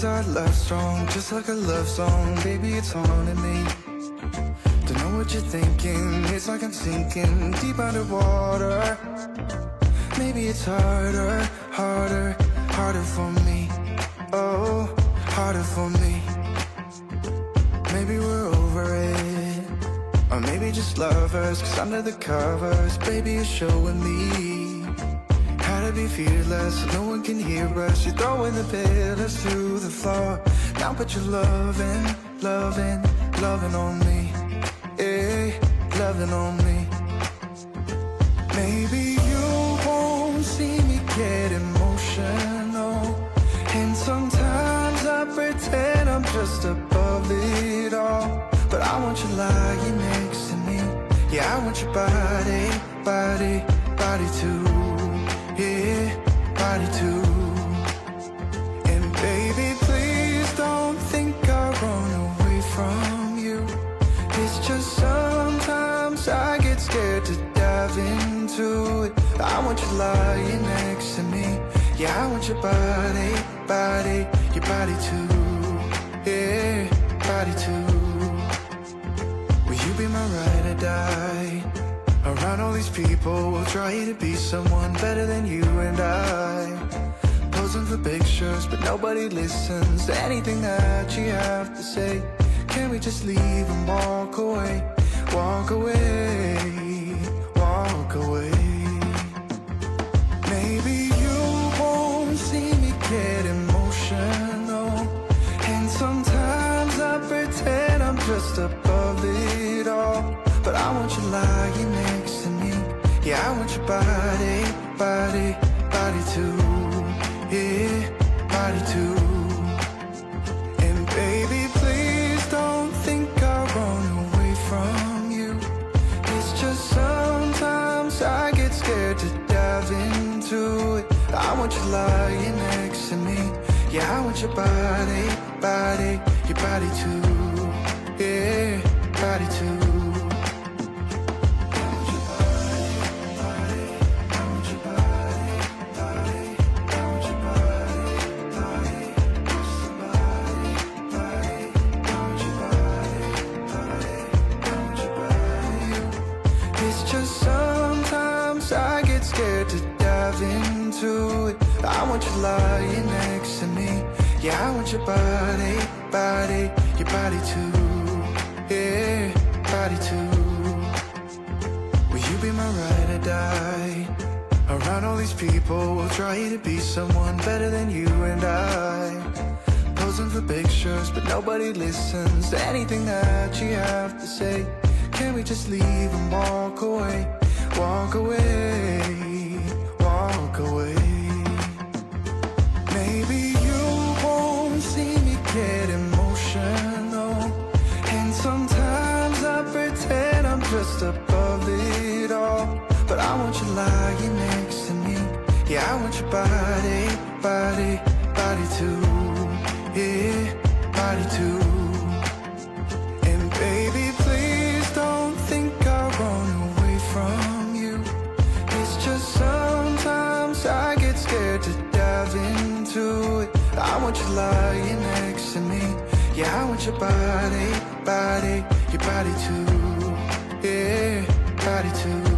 Is our love strong, just like a love song? Baby, it's haunting me. Don't know what you're thinking, it's like I'm sinking deep underwater. Maybe it's harder, harder, harder for me. Oh, harder for me. Maybe we're over it, or maybe just lovers, cause under the covers, baby, you're showing me how to be fearless so no one can hear us. You're throwing the pillars through the floor. Now put your loving, loving, loving on me. Yeah, loving on me. Maybe you won't see me get emotional, and sometimes I pretend I'm just above it all. But I want you lying next to me. Yeah, I want your body, body, body too. Yeah, body too. And baby, please don't think I run away from you. It's just sometimes I get scared to dive into it. I want you lying next to me. Yeah, I want your body, body, your body too. Yeah, body too. Will you be my ride or die? Around all these people, we'll try to be someone better than you and I. Posing for pictures, but nobody listens to anything that you have to say. Can we just leave and walk away? Walk away, walk away. Maybe you won't see me get emotional, and sometimes I pretend I'm just above it all. But I want you lying next to me. Yeah, I want your body, body, body too. Yeah, body too. And baby, please don't think I'll run away from you. It's just sometimes I get scared to dive into it. I want you lying next to me. Yeah, I want your body, body, your body too. Yeah, body too. Into it. I want you lying next to me. Yeah, I want your body, body, your body too. Yeah, body too. Will you be my ride or die? Around all these people, we'll try to be someone better than you and I. Posing for pictures, but nobody listens to anything that you have to say. Can we just leave and walk away? Walk away, walk away. Maybe you won't see me get emotional, and sometimes I pretend I'm just above it all. But I want you lying next to me. Yeah, I want your body, body, body too. Yeah, body too. And baby, please don't think I'll run away from you. It's just sometimes I get scared to dive into it. I want you lying next to me. Yeah, I want your body, body, your body too. Yeah, body too.